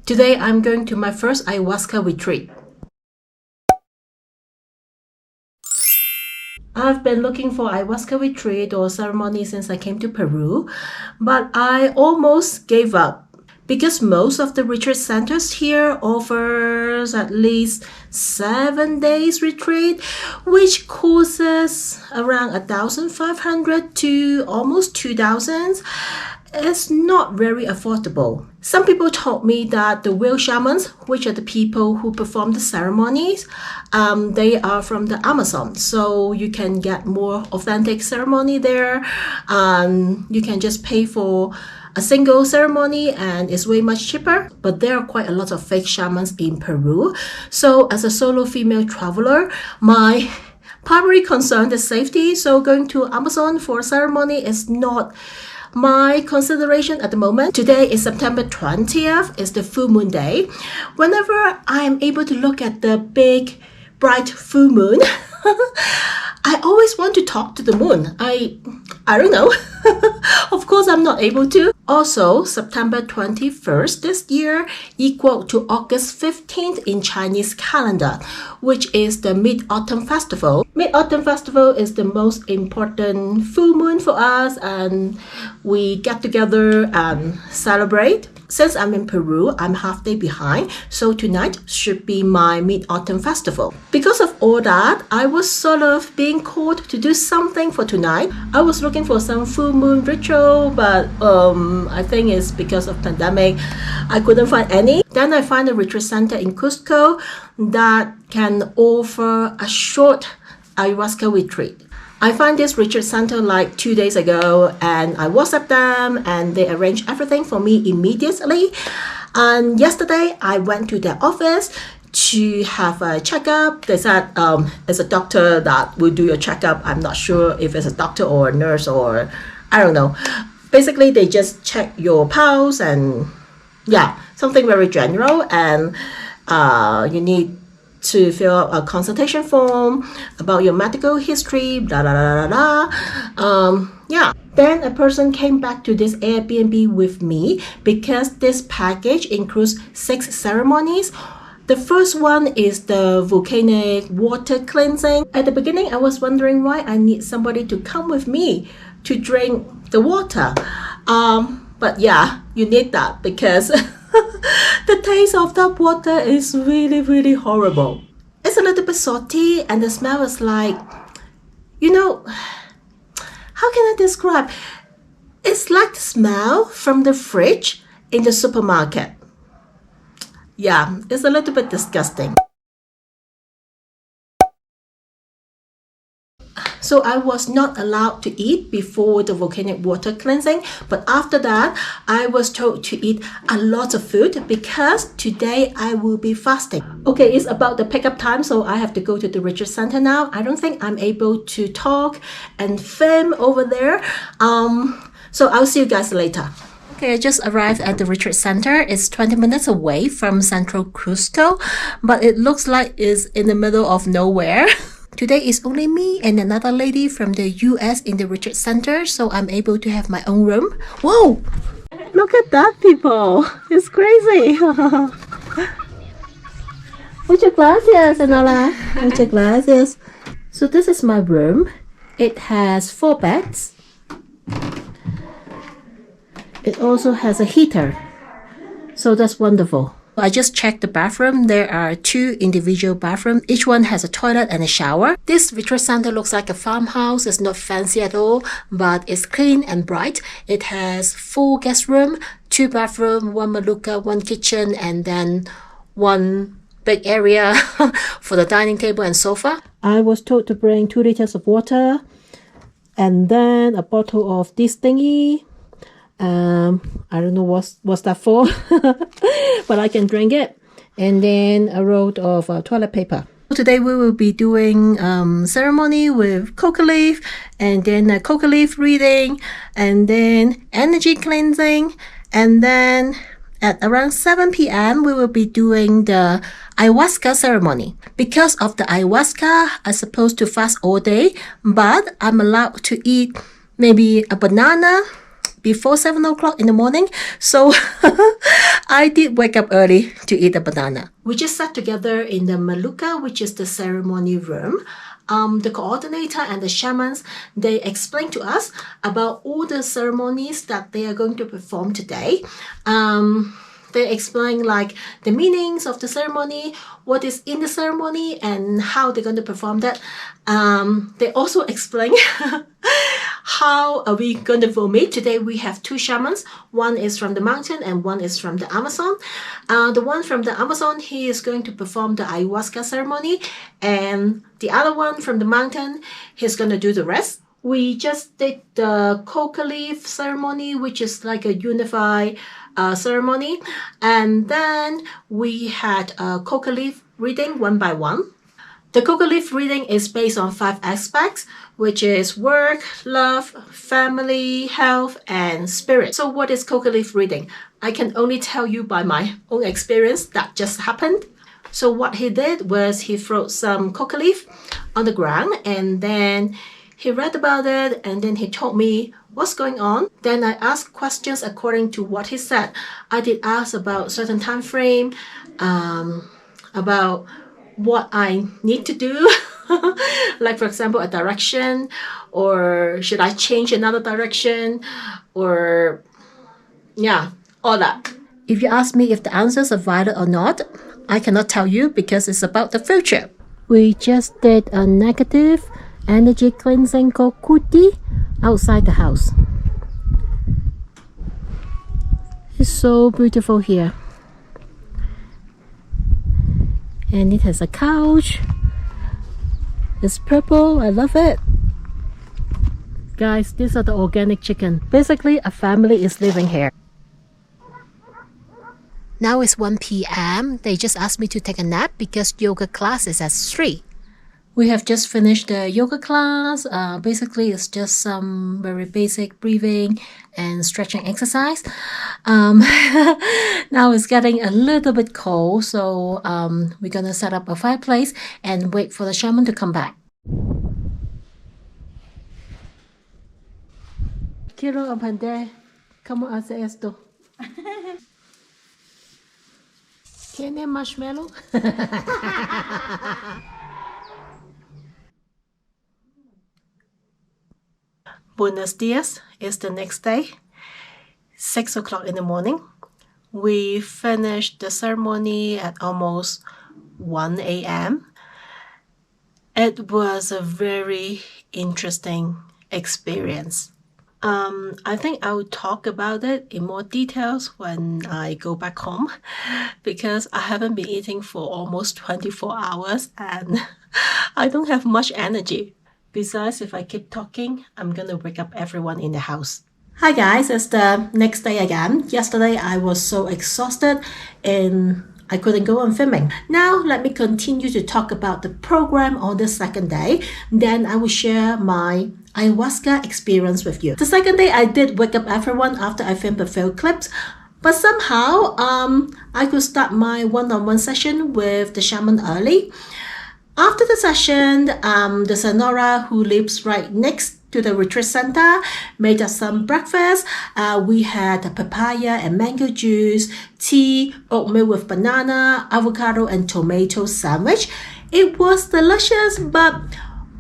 Today I'm going to my first ayahuasca retreat. I've been looking for ayahuasca retreat or ceremony since I came to Peru, but I almost gave up because most of the retreat centers here offers at least 7 days retreat, which costs around 1,500 to almost 2,000. It's not very affordable. Some people told me that the real shamans, which are the people who perform the ceremonies, they are from the Amazon. So you can get more authentic ceremony there. You can just pay for a single ceremony and it's way much cheaper. But there are quite a lot of fake shamans in Peru. So as a solo female traveler, my primary concern is safety. So going to Amazon for a ceremony is not my consideration at the moment. Today is September 20th, it's the full moon day. Whenever I am able to look at the big, bright full moon, I always want to talk to the moon. I don't know. Of course, I'm not able to. Also, September 21st this year equal to August 15th in Chinese calendar, which is the Mid-Autumn Festival. Mid-Autumn Festival is the most important full moon for us, and we get together and celebrate. Since I'm in Peru, I'm half day behind, so tonight should be my Mid-Autumn Festival. Because of all that, I was sort of being called to do something for tonight. I was looking for some full moon ritual, but I think it's because of pandemic, I couldn't find any. Then I find a retreat center in Cusco that can offer a short ayahuasca retreat. I find this retreat center like 2 days ago and I WhatsApp them and they arranged everything for me immediately. And yesterday I went to their office to have a checkup. They said it's a doctor that will do your checkup. I'm not sure if it's a doctor or a nurse or I don't know. Basically, they just check your pulse and yeah, something very general. And you need to fill out a consultation form about your medical history, blah, blah, blah, blah, blah. Yeah. Then a person came back to this Airbnb with me because this package includes 6 ceremonies. The first one is the volcanic water cleansing. At the beginning, I was wondering why I need somebody to come with me to drink the water. But yeah, you need that because the taste of that water is really, really horrible. It's a little bit salty and the smell is like, how can I describe? It's like the smell from the fridge in the supermarket. Yeah, it's a little bit disgusting. So I was not allowed to eat before the volcanic water cleansing, but after that, I was told to eat a lot of food because today I will be fasting. Okay, it's about the pickup time, so I have to go to the retreat center now. I don't think I'm able to talk and film over there. So I'll see you guys later. Okay, I just arrived at the retreat center. It's 20 minutes away from central Cusco, but it looks like it's in the middle of nowhere. Today is only me and another lady from the US in the retreat center, so I'm able to have my own room. Whoa! Look at that, people! It's crazy! Muchas gracias, Enola. Muchas gracias. So this is my room. It has 4 beds. It also has a heater. So that's wonderful. I just checked the bathroom. There are 2 individual bathrooms. Each one has a toilet and a shower. This retreat center looks like a farmhouse. It's not fancy at all, but it's clean and bright. It has 4 guest room, 2 bathroom, 1 maluka, 1 kitchen, and then 1 big area for the dining table and sofa. I was told to bring 2 liters of water and then a bottle of this thingy. I don't know what's that for, but I can drink it. And then a roll of toilet paper. Today we will be doing ceremony with coca leaf, and then a coca leaf reading, and then energy cleansing, and then at around 7 p.m. we will be doing the ayahuasca ceremony. Because of the ayahuasca, I'm supposed to fast all day, but I'm allowed to eat maybe a banana, before 7 o'clock in the morning, so I did wake up early to eat a banana. We just sat together in the maluka, which is the ceremony room. The coordinator and the shamans, they explained to us about all the ceremonies that they are going to perform today. They explain like the meanings of the ceremony, what is in the ceremony, and how they're going to perform that. They also explain how are we going to vomit. Today we have two shamans. One is from the mountain and one is from the Amazon. The one from the Amazon, he is going to perform the ayahuasca ceremony, and the other one from the mountain, he's going to do the rest. We just did the coca leaf ceremony, which is like a unified ceremony, and then we had a coca leaf reading one by one. The coca leaf reading is based on 5 aspects, which is work, love, family, health, and spirit. So what is coca leaf reading? I can only tell you by my own experience that just happened. So what he did was he threw some coca leaf on the ground, and then he read about it, and then he told me what's going on. Then I asked questions according to what he said. I did ask about certain time frame, about what I need to do, like for example a direction, or should I change another direction, or yeah, all that. If you ask me if the answers are valid or not, I cannot tell you because it's about the future. We just did a negative energy cleansing called kuti outside the house. It's so beautiful here. And it has a couch. It's purple. I love it. Guys, these are the organic chicken. Basically, a family is living here. Now it's 1 p.m. They just asked me to take a nap because yoga class is at 3. We have just finished the yoga class. Basically, it's just some very basic breathing and stretching exercise. Now it's getting a little bit cold, so we're gonna set up a fireplace and wait for the shaman to come back. Quiero aprender cómo hacer esto. ¿Tiene marshmallow? Buenos dias. It's the next day, 6 o'clock in the morning. We finished the ceremony at almost 1 a.m. It was a very interesting experience. I think I will talk about it in more details when I go back home because I haven't been eating for almost 24 hours and I don't have much energy. Besides, if I keep talking, I'm gonna wake up everyone in the house. Hi guys, it's the next day again. Yesterday I was so exhausted and I couldn't go on filming. Now let me continue to talk about the program on the second day. Then I will share my ayahuasca experience with you. The second day I did wake up everyone after I filmed a few clips. But somehow I could start my one-on-one session with the shaman early. After the session, the Sonora who lives right next to the retreat center made us some breakfast. We had papaya and mango juice, tea, oatmeal with banana, avocado and tomato sandwich. It was delicious, but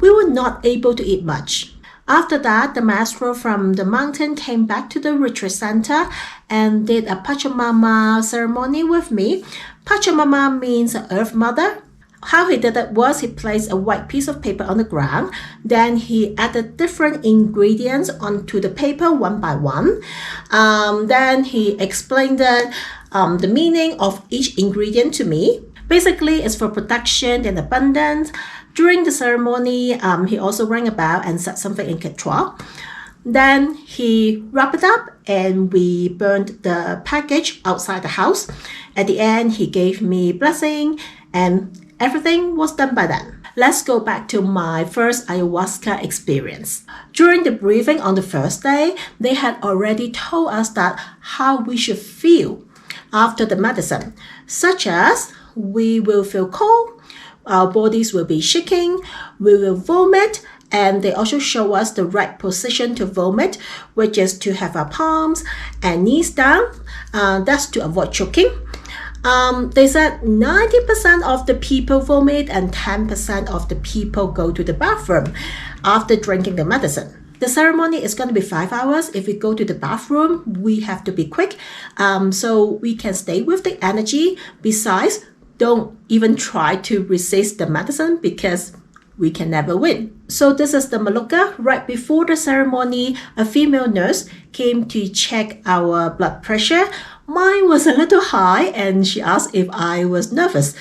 we were not able to eat much. After that, the maestro from the mountain came back to the retreat center and did a Pachamama ceremony with me. Pachamama means Earth Mother. How he did it was he placed a white piece of paper on the ground. Then he added different ingredients onto the paper one by one. Then he explained the meaning of each ingredient to me. Basically, it's for protection and abundance. During the ceremony, he also rang a bell and said something in Quechua. Then he wrapped it up and we burned the package outside the house. At the end, he gave me blessing and everything was done by then. Let's go back to my first ayahuasca experience. During the briefing on the first day, they had already told us that how we should feel after the medicine, such as we will feel cold, our bodies will be shaking, we will vomit, And they also show us the right position to vomit, which is to have our palms and knees down. That's to avoid choking. They said 90% of the people vomit and 10% of the people go to the bathroom after drinking the medicine. The ceremony is going to be 5 hours. If we go to the bathroom, we have to be quick so we can stay with the energy. Besides, don't even try to resist the medicine because we can never win. So this is the Maluka. Right before the ceremony, a female nurse came to check our blood pressure. Mine was a little high and she asked if I was nervous.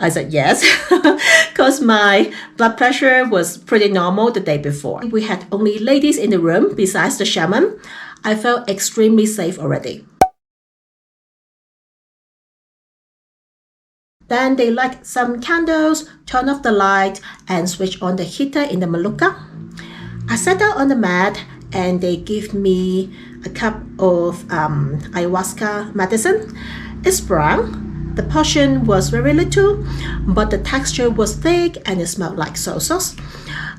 I said yes, because my blood pressure was pretty normal the day before. We had only ladies in the room besides the shaman. I felt extremely safe already. Then they light some candles, turn off the light, and switch on the heater in the Maluka. I sat down on the mat and they gave me a cup of ayahuasca medicine. It's brown. The portion was very little, but the texture was thick and it smelled like soy sauce.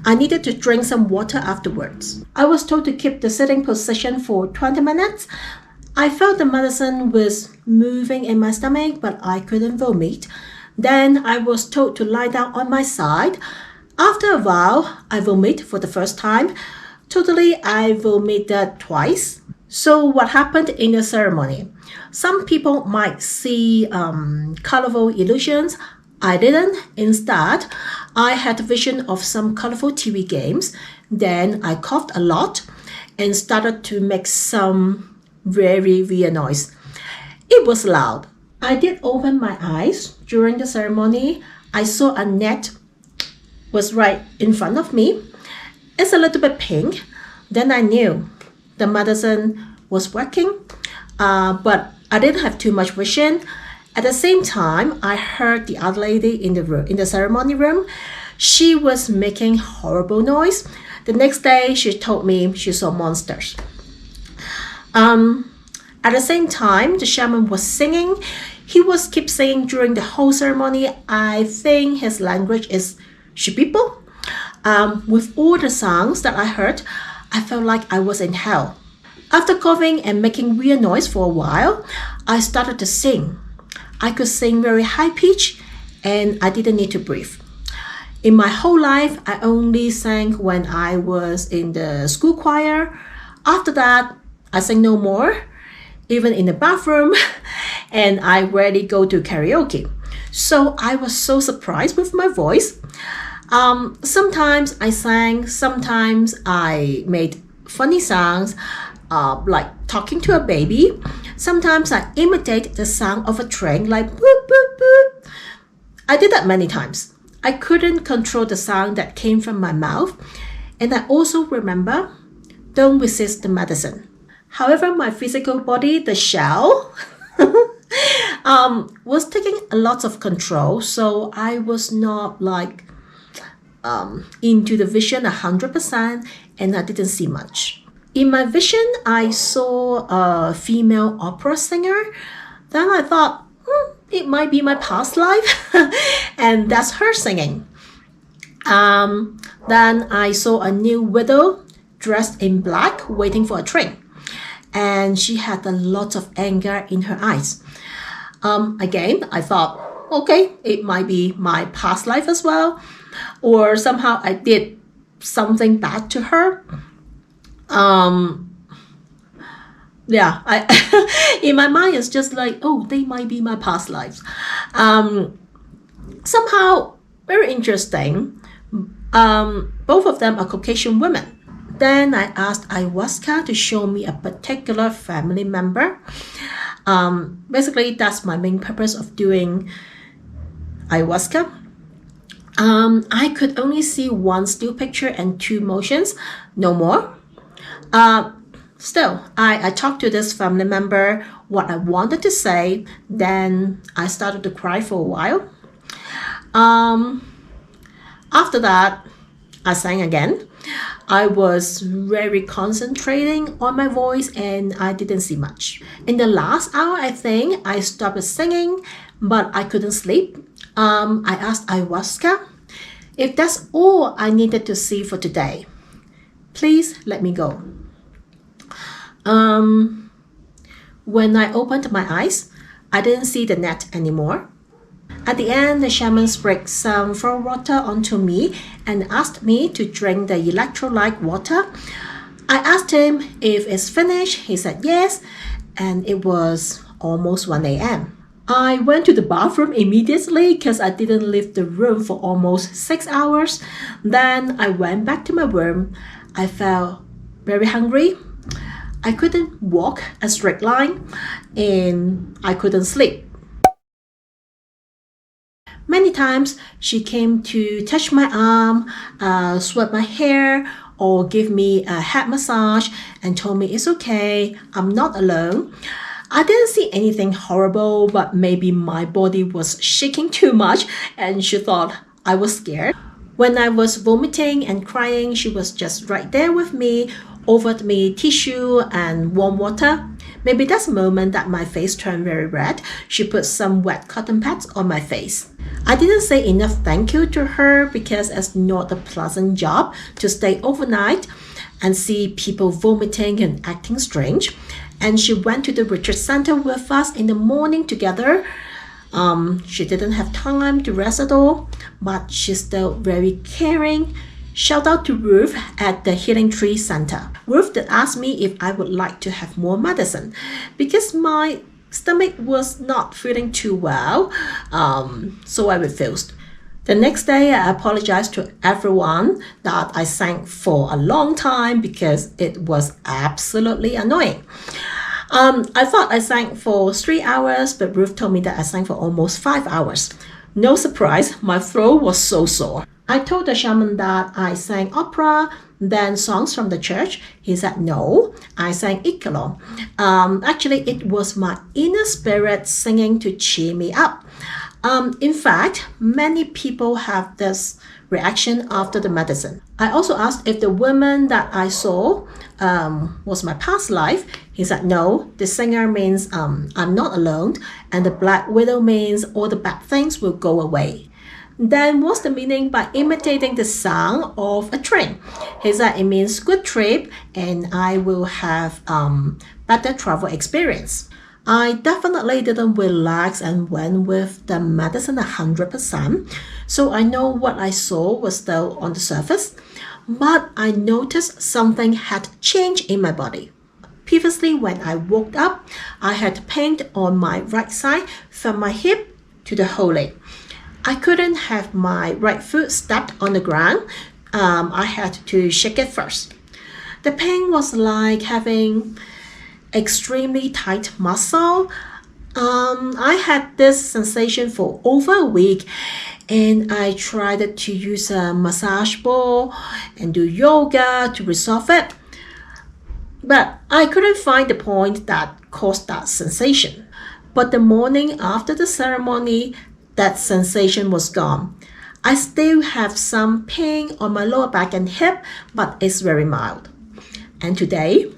I needed to drink some water afterwards. I was told to keep the sitting position for 20 minutes. I felt the medicine was moving in my stomach, but I couldn't vomit. Then I was told to lie down on my side. After a while, I vomited for the first time. Totally, I vomited twice. So what happened in the ceremony? Some people might see colorful illusions. I didn't. Instead, I had a vision of some colorful TV games. Then I coughed a lot and started to make some very weird noise. It was loud. I did open my eyes during the ceremony. I saw a net was right in front of me. It's a little bit pink. Then I knew the medicine was working, but I didn't have too much vision. At the same time, I heard the other lady in the ceremony room. She was making horrible noise. The next day, she told me she saw monsters. At the same time, the shaman was singing. He was keep singing during the whole ceremony. I think his language is Shipipo. With all the sounds that I heard, I felt like I was in hell. After coughing and making weird noise for a while, I started to sing. I could sing very high pitch and I didn't need to breathe. In my whole life, I only sang when I was in the school choir. After that, I sang no more, even in the bathroom, and I rarely go to karaoke. So I was so surprised with my voice. Sometimes I sang, sometimes I made funny sounds, like talking to a baby. Sometimes I imitate the sound of a train, like boop, boop, boop. I did that many times. I couldn't control the sound that came from my mouth. And I also remember, don't resist the medicine. However, my physical body, the shell, was taking a lot of control. So I was not like into the vision 100% and I didn't see much. In my vision, I saw a female opera singer. Then I thought, it might be my past life. And that's her singing. Then I saw a new widow dressed in black waiting for a train. And she had a lot of anger in her eyes. Again, I thought, okay, it might be my past life as well. Or somehow I did something bad to her. In my mind, it's just like, oh, they might be my past lives. Somehow, very interesting. Both of them are Caucasian women. Then I asked ayahuasca to show me a particular family member. Basically, that's my main purpose of doing ayahuasca. I could only see one still picture and two motions, no more. Still, I talked to this family member what I wanted to say. Then I started to cry for a while. After that, I sang again. I was very concentrating on my voice and I didn't see much. In the last hour, I think, I stopped singing, but I couldn't sleep. I asked ayahuasca If that's all I needed to see for today, please let me go. When I opened my eyes, I didn't see the net anymore. At the end, the shaman sprayed some flow water onto me and asked me to drink the electrolyte water. I asked him if it's finished. He said yes, and it was almost 1 a.m. I went to the bathroom immediately because I didn't leave the room for almost 6 hours. Then I went back to my room. I felt very hungry. I couldn't walk a straight line, and I couldn't sleep. Many times she came to touch my arm, sweat my hair, or give me a head massage and told me it's okay, I'm not alone. I didn't see anything horrible, but maybe my body was shaking too much and she thought I was scared. When I was vomiting and crying, she was just right there with me, offered me tissue and warm water. Maybe that's the moment that my face turned very red. She put some wet cotton pads on my face. I didn't say enough thank you to her because it's not a pleasant job to stay overnight and see people vomiting and acting strange. And she went to the retreat center with us in the morning together. She didn't have time to rest at all, but she's still very caring. Shout out to Ruth at the Healing Tree Center. Ruth did ask me if I would like to have more medicine because my stomach was not feeling too well, so I refused. The next day, I apologized to everyone that I sang for a long time because it was absolutely annoying. I thought I sang for 3 hours, but Ruth told me that I sang for almost 5 hours. No surprise, my throat was so sore. I told the shaman that I sang opera, then songs from the church. He said no, I sang Ikalo. Actually, it was my inner spirit singing to cheer me up. In fact, many people have this reaction after the medicine. I also asked if the woman that I saw was my past life. He said no, the singer means I'm not alone, and the black widow means all the bad things will go away. Then what's the meaning by imitating the sound of a train? He said it means good trip and I will have better travel experience. I definitely didn't relax and went with the medicine 100%. So I know what I saw was still on the surface, but I noticed something had changed in my body. Previously, when I woke up, I had pain on my right side from my hip to the whole leg. I couldn't have my right foot stepped on the ground. I had to shake it first. The pain was like having extremely tight muscle. I had this sensation for over a week, and I tried to use a massage ball and do yoga to resolve it. But I couldn't find the point that caused that sensation. But the morning after the ceremony, that sensation was gone. I still have some pain on my lower back and hip, but it's very mild. And today,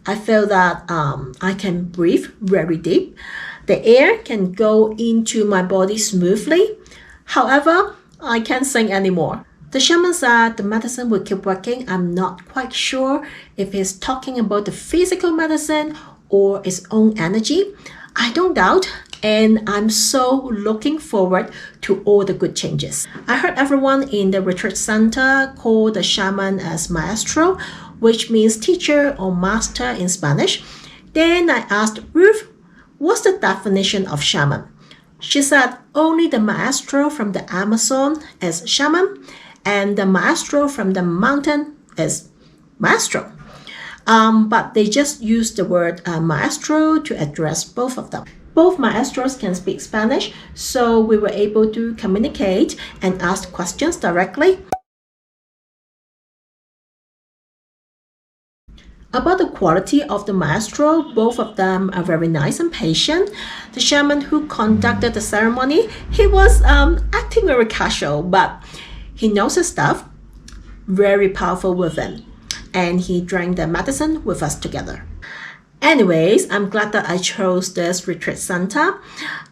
I feel that I can breathe very deep. The air can go into my body smoothly. However, I can't sing anymore. The shaman said the medicine will keep working. I'm not quite sure if he's talking about the physical medicine or its own energy. I don't doubt, and I'm so looking forward to all the good changes. I heard everyone in the retreat center call the shaman as maestro, which means teacher or master in Spanish. Then I asked Ruth, what's the definition of shaman? She said only the maestro from the Amazon is shaman, and the maestro from the mountain is maestro. But they just use the word maestro to address both of them. Both maestros can speak Spanish, so we were able to communicate and ask questions directly. About the quality of the maestro, both of them are very nice and patient. The shaman who conducted the ceremony, he was acting very casual, but he knows his stuff, very powerful with him. And he drank the medicine with us together. Anyways, I'm glad that I chose this retreat center.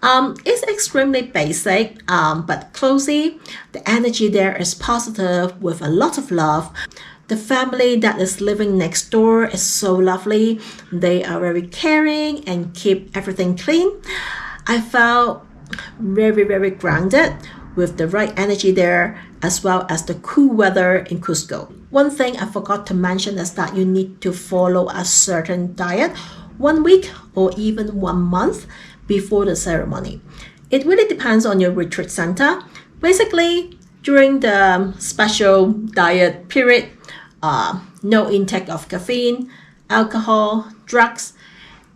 It's extremely basic, but cozy. The energy there is positive with a lot of love. The family that is living next door is so lovely. They are very caring and keep everything clean. I felt very grounded with the right energy there, as well as the cool weather in Cusco. One thing I forgot to mention is that you need to follow a certain diet 1 week or even 1 month before the ceremony. It really depends on your retreat center. Basically, during the special diet period, no intake of caffeine, alcohol, drugs.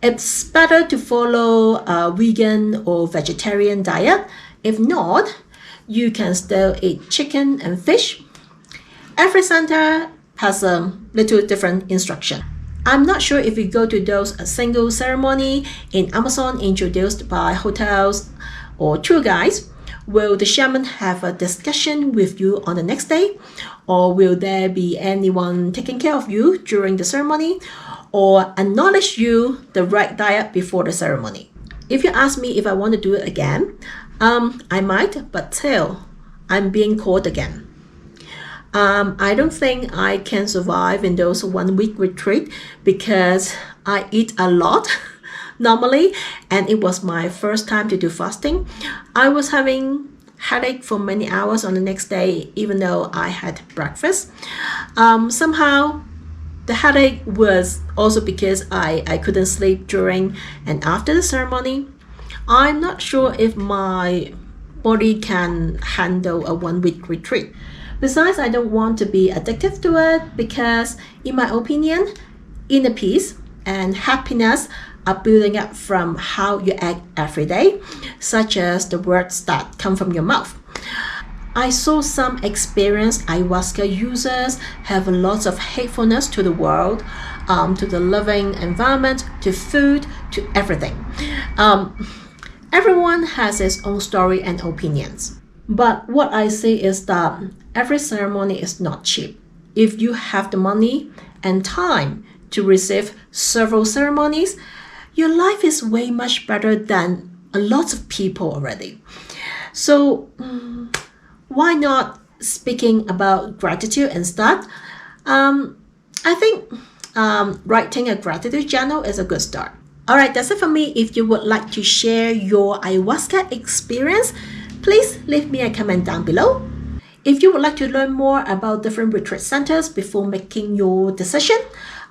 It's better to follow a vegan or vegetarian diet. If not, you can still eat chicken and fish. Every center has a little different instruction. I'm not sure if you go to those single ceremony in Amazon introduced by hotels or tour guides. Will the shaman have a discussion with you on the next day? Or will there be anyone taking care of you during the ceremony? Or acknowledge you the right diet before the ceremony? If you ask me if I want to do it again, I might, but still, I'm being called again. I don't think I can survive in those 1 week retreat because I eat a lot normally, and it was my first time to do fasting. I was having headache for many hours on the next day, even though I had breakfast. Somehow, the headache was also because I couldn't sleep during and after the ceremony. I'm not sure if my body can handle a 1 week retreat. Besides, I don't want to be addicted to it because, in my opinion, inner peace and happiness are building up from how you act every day, such as the words that come from your mouth. I saw some experienced ayahuasca users have lots of hatefulness to the world, to the living environment, to food, to everything. Everyone has his own story and opinions. But what I say is that every ceremony is not cheap. If you have the money and time to receive several ceremonies, your life is way much better than a lot of people already. So why not speaking about gratitude instead? I think writing a gratitude journal is a good start. Alright, that's it for me. If you would like to share your ayahuasca experience, please leave me a comment down below. If you would like to learn more about different retreat centers before making your decision,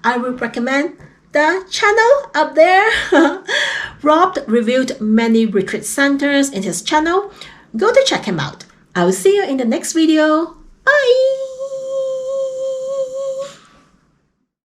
I would recommend the channel up there. Rob reviewed many retreat centers in his channel. Go to check him out. I will see you in the next video. Bye!